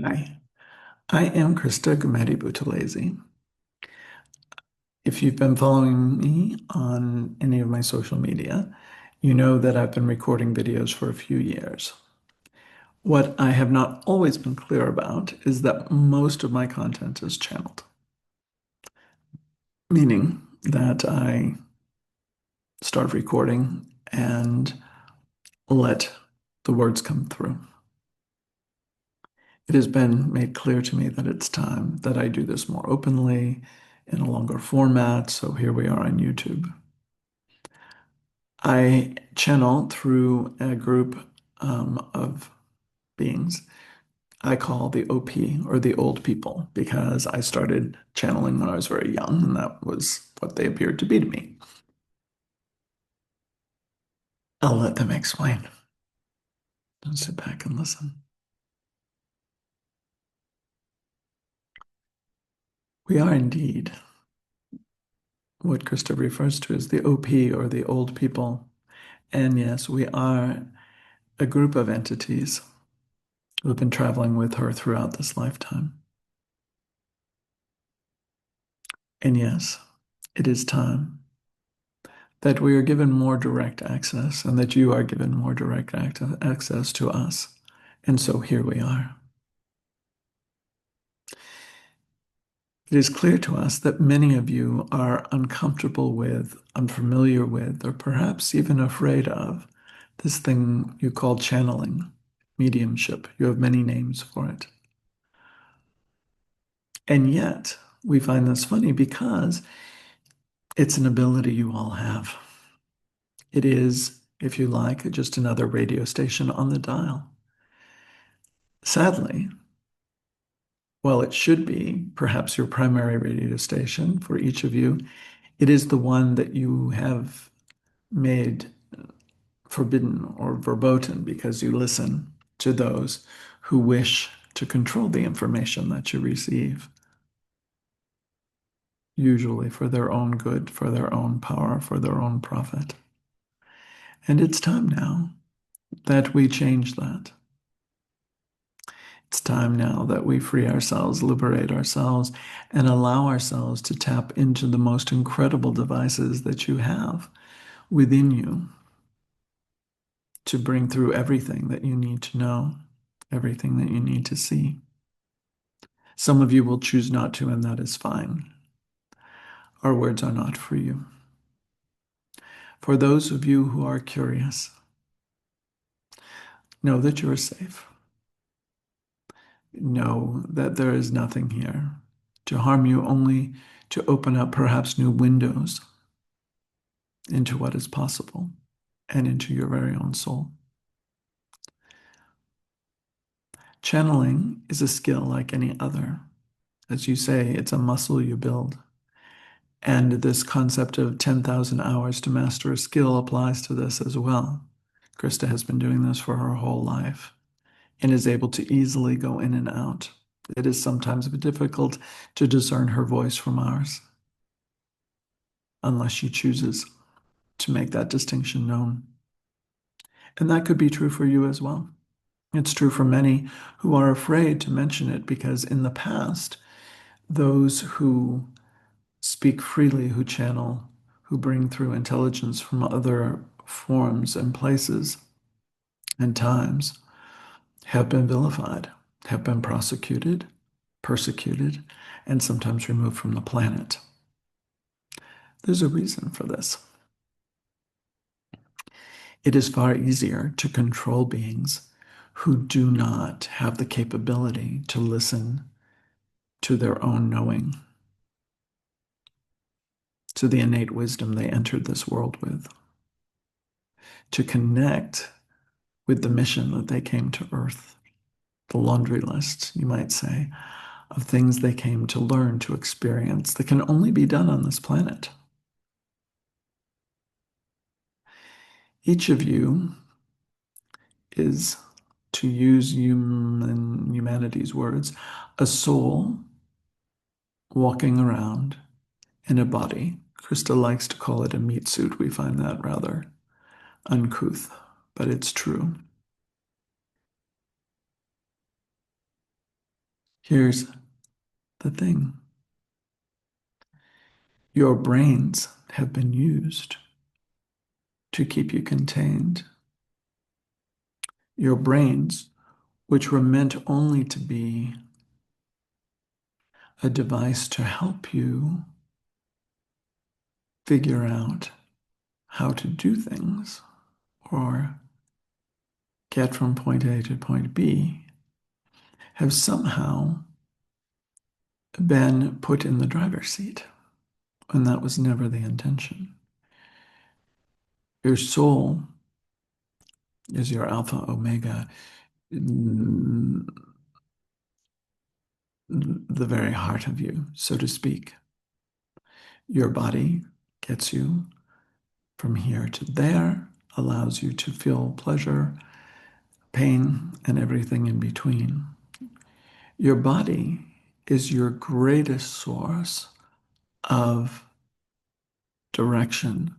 Hi, I am Christa Butalese. If you've been following me on any of my social media, you know that I've been recording videos for a few years. What I have not always been clear about is that most of my content is channeled, meaning that I start recording and let the words come through. It has been made clear to me that it's time that I do this more openly in a longer format, so here we are on YouTube. I channel through a group of beings I call the OP or the old people because I started channeling when I was very young, and that was what they appeared to be to me. I'll let them explain. Just sit back and listen. We are indeed what Krista refers to as the OP or the old people. And yes, we are a group of entities who have been traveling with her throughout this lifetime. And yes, it is time that we are given more direct access and that you are given more direct access to us. And so here we are. It is clear to us that many of you are uncomfortable with, unfamiliar with, or perhaps even afraid of this thing you call channeling, mediumship. You have many names for it. And yet, we find this funny because it's an ability you all have. It is, if you like, just another radio station on the dial. Sadly, well, it should be perhaps your primary radio station for each of you. It is the one that you have made forbidden or verboten because you listen to those who wish to control the information that you receive, usually for their own good, for their own power, for their own profit. And it's time now that we change that. It's time now that we free ourselves, liberate ourselves, and allow ourselves to tap into the most incredible devices that you have within you to bring through everything that you need to know, everything that you need to see. Some of you will choose not to, and that is fine. Our words are not for you. For those of you who are curious, know that you are safe. Know that there is nothing here to harm you, only to open up perhaps new windows into what is possible and into your very own soul. Channeling is a skill like any other. As you say, it's a muscle you build. And this concept of 10,000 hours to master a skill applies to this as well. Krista has been doing this for her whole life and is able to easily go in and out. It is sometimes difficult to discern her voice from ours, unless she chooses to make that distinction known. And that could be true for you as well. It's true for many who are afraid to mention it because in the past, those who speak freely, who channel, who bring through intelligence from other forms and places and times have been vilified, have been prosecuted, persecuted, and sometimes removed from the planet. There's a reason for this. It is far easier to control beings who do not have the capability to listen to their own knowing, to the innate wisdom they entered this world with, to connect with the mission that they came to Earth, the laundry list, you might say, of things they came to learn, to experience that can only be done on this planet. Each of you is, to use humanity's words, a soul walking around in a body. Krista likes to call it a meat suit. We find that rather uncouth, but it's true. Here's the thing. Your brains have been used to keep you contained. Your brains, which were meant only to be a device to help you figure out how to do things or get from point A to point B, have somehow been put in the driver's seat. And that was never the intention. Your soul is your alpha omega, the very heart of you, so to speak. Your body gets you from here to there, allows you to feel pleasure, pain, and everything in between. Your body is your greatest source of direction,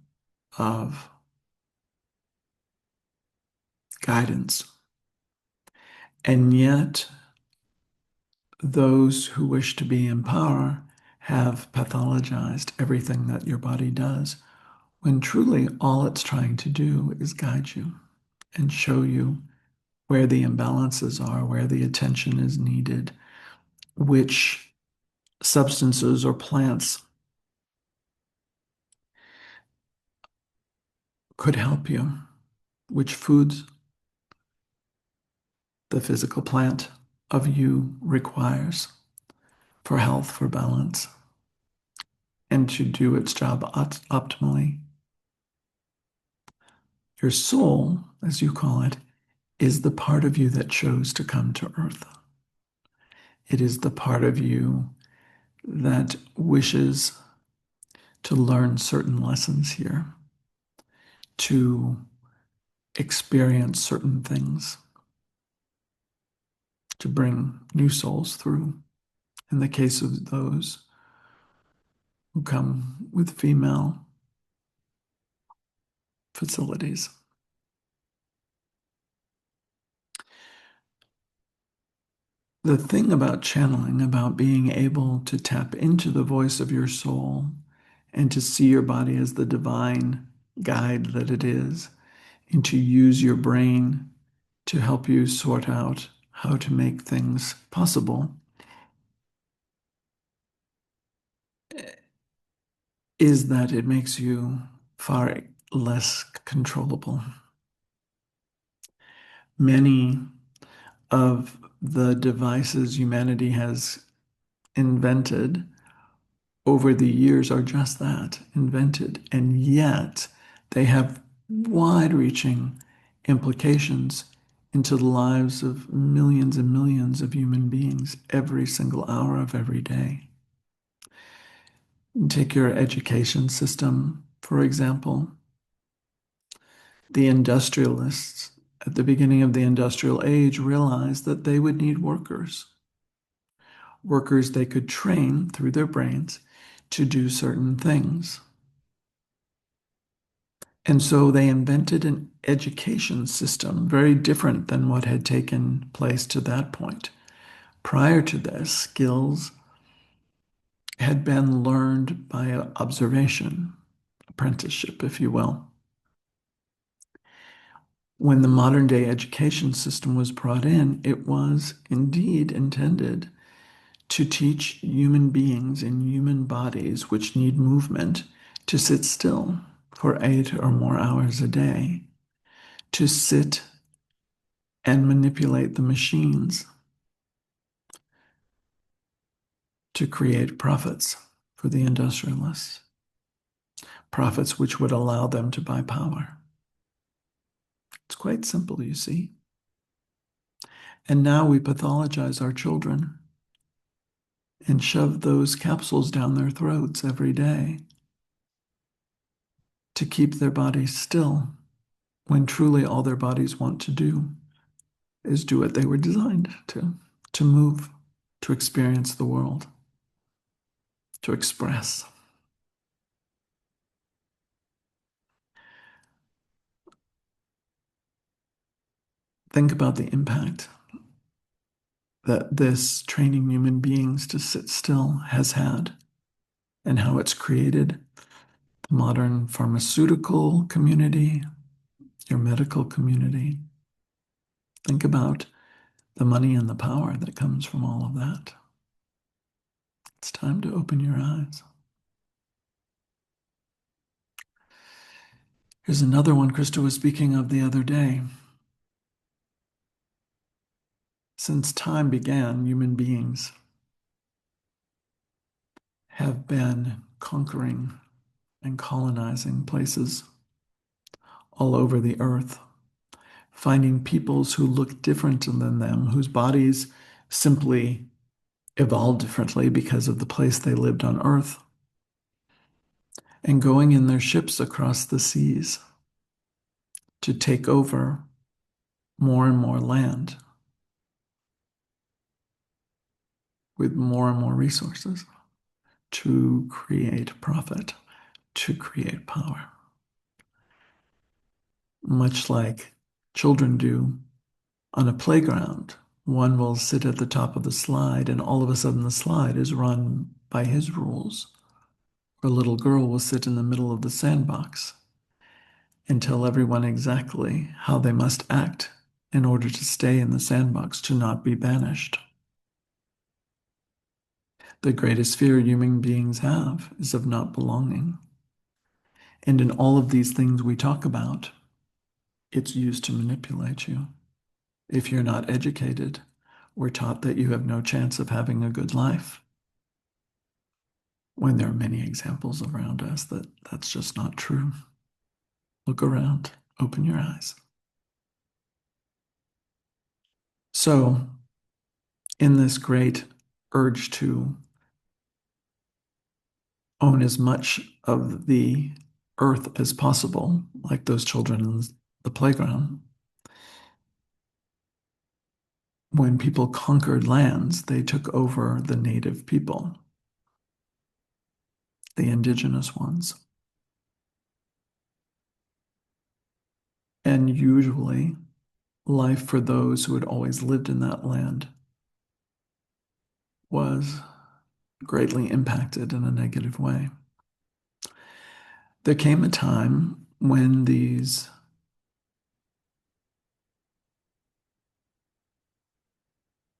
of guidance. And yet, those who wish to be in power have pathologized everything that your body does, when truly all it's trying to do is guide you and show you where the imbalances are, where the attention is needed, which substances or plants could help you, which foods the physical plant of you requires for health, for balance, and to do its job optimally. Your soul, as you call it, is the part of you that chose to come to earth. It is the part of you that wishes to learn certain lessons here, to experience certain things, to bring new souls through. In the case of those who come with female facilities. The thing about channeling, about being able to tap into the voice of your soul and to see your body as the divine guide that it is, and to use your brain to help you sort out how to make things possible, is that it makes you far less controllable. Many of the devices humanity has invented over the years are just that, invented, and yet they have wide-reaching implications into the lives of millions and millions of human beings every single hour of every day. Take your education system, for example. The industrialists at the beginning of the industrial age realized that they would need workers. Workers they could train through their brains to do certain things. And so they invented an education system very different than what had taken place to that point. Prior to this, skills had been learned by observation, apprenticeship, if you will. When the modern day education system was brought in, it was indeed intended to teach human beings in human bodies which need movement to sit still for 8 or more hours a day, to sit and manipulate the machines to create profits for the industrialists, profits which would allow them to buy power. It's quite simple, you see. And now we pathologize our children and shove those capsules down their throats every day to keep their bodies still, when truly all their bodies want to do is do what they were designed to move, to experience the world, to express. Think about the impact that this training human beings to sit still has had, and how it's created the modern pharmaceutical community, your medical community. Think about the money and the power that comes from all of that. It's time to open your eyes. Here's another one Christa was speaking of the other day. Since time began, human beings have been conquering and colonizing places all over the earth, finding peoples who look different than them, whose bodies simply evolved differently because of the place they lived on earth, and going in their ships across the seas to take over more and more land with more and more resources to create profit, to create power. Much like children do on a playground. One will sit at the top of the slide, and all of a sudden the slide is run by his rules. Or a little girl will sit in the middle of the sandbox and tell everyone exactly how they must act in order to stay in the sandbox, to not be banished. The greatest fear human beings have is of not belonging. And in all of these things we talk about, it's used to manipulate you. If you're not educated, we're taught that you have no chance of having a good life, when there are many examples around us that that's just not true. Look around, open your eyes. So, in this great urge to own as much of the earth as possible, like those children in the playground, when people conquered lands, they took over the native people, the indigenous ones. And usually, life for those who had always lived in that land was greatly impacted in a negative way. There came a time when these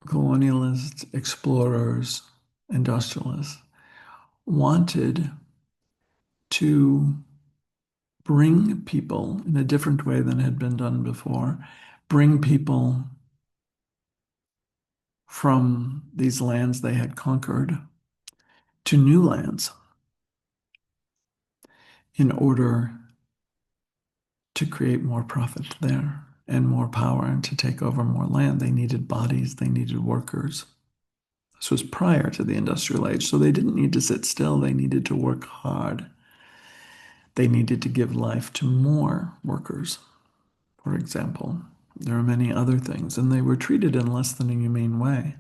colonialists, explorers, industrialists wanted to bring people in a different way than had been done before, bring people from these lands they had conquered to new lands in order to create more profit there and more power and to take over more land. They needed bodies, they needed workers. This was prior to the industrial age, so they didn't need to sit still. They needed to work hard. They needed to give life to more workers, for example. There are many other things, and they were treated in less than a humane way.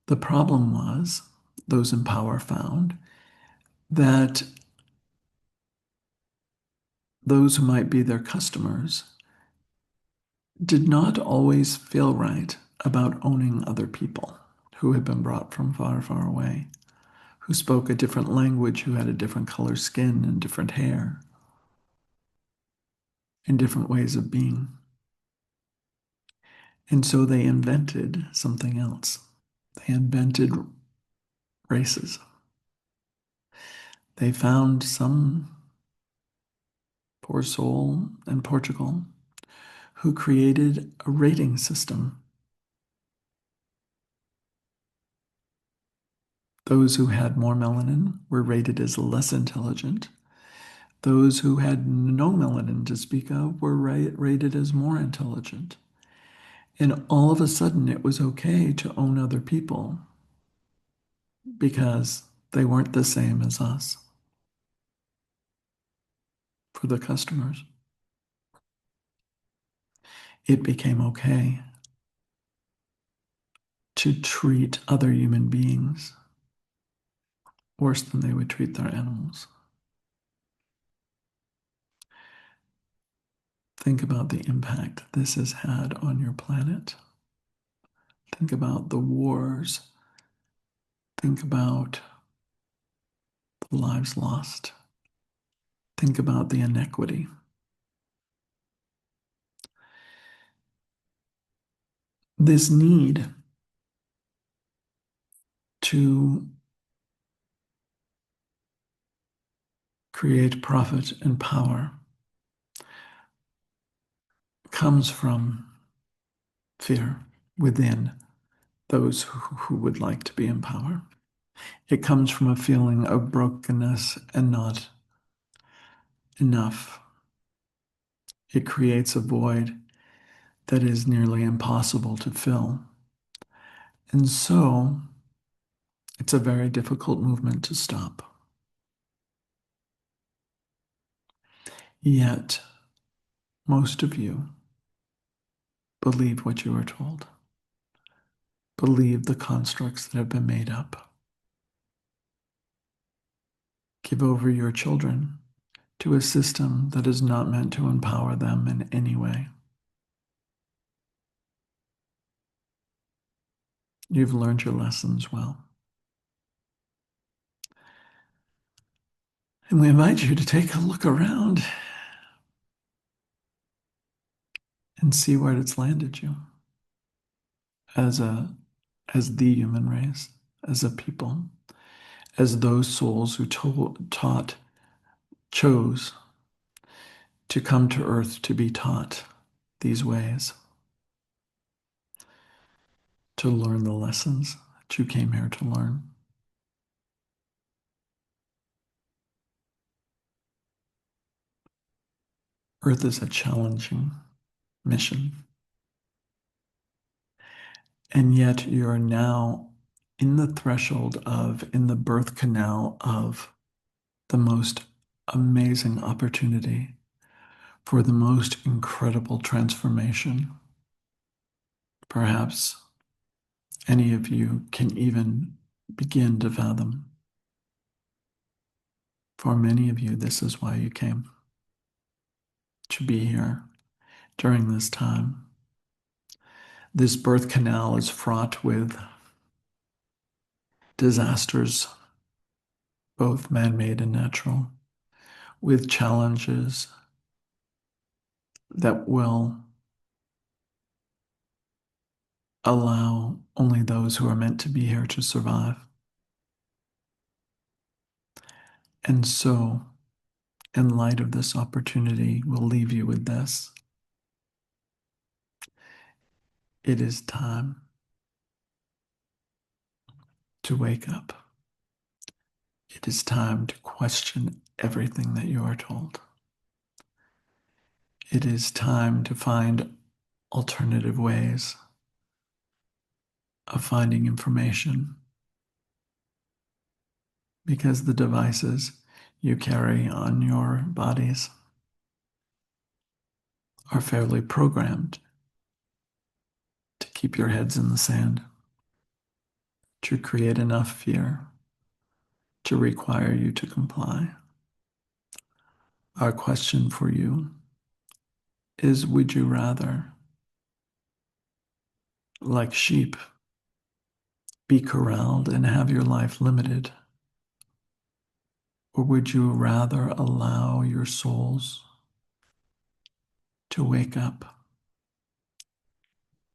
The problem was, those in power found, that those who might be their customers did not always feel right about owning other people who had been brought from far, far away, who spoke a different language, who had a different color skin and different hair, and different ways of being. And so they invented something else. They invented races. They found some poor soul in Portugal who created a rating system. Those who had more melanin were rated as less intelligent. Those who had no melanin to speak of were rated as more intelligent. And all of a sudden, it was okay to own other people because they weren't the same as us for the customers. It became okay to treat other human beings worse than they would treat their animals. Think about the impact this has had on your planet. Think about the wars. Think about the lives lost. Think about the inequity. This need to create profit and power comes from fear within those who would like to be in power. It comes from a feeling of brokenness and not enough. It creates a void that is nearly impossible to fill. And so it's a very difficult movement to stop. Yet, most of you believe what you are told, believe the constructs that have been made up. Give over your children to a system that is not meant to empower them in any way. You've learned your lessons well. And we invite you to take a look around and see where it's landed you as the human race, as a people, as those souls who chose to come to earth to be taught these ways, to learn the lessons that you came here to learn. Earth is a challenging mission. And yet you're now in the threshold of, in the birth canal of the most amazing opportunity for the most incredible transformation. Perhaps any of you can even begin to fathom. For many of you, this is why you came, to be here during this time. This birth canal is fraught with disasters, both man-made and natural, with challenges that will allow only those who are meant to be here to survive. And so, in light of this opportunity, we'll leave you with this. It is time to wake up. It is time to question everything that you are told. It is time to find alternative ways of finding information, because the devices you carry on your bodies are fairly programmed to keep your heads in the sand, to create enough fear to require you to comply. Our question for you is, would you rather, like sheep, be corralled and have your life limited? Or would you rather allow your souls to wake up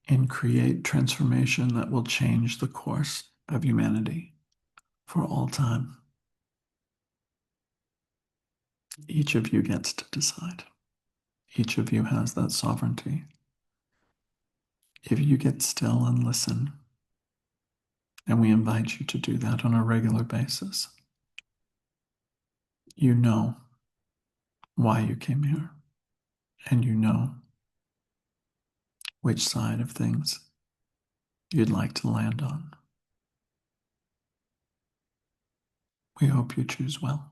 and create transformation that will change the course of humanity for all time? Each of you gets to decide. Each of you has that sovereignty. If you get still and listen, and we invite you to do that on a regular basis, you know why you came here, and you know which side of things you'd like to land on. We hope you choose well.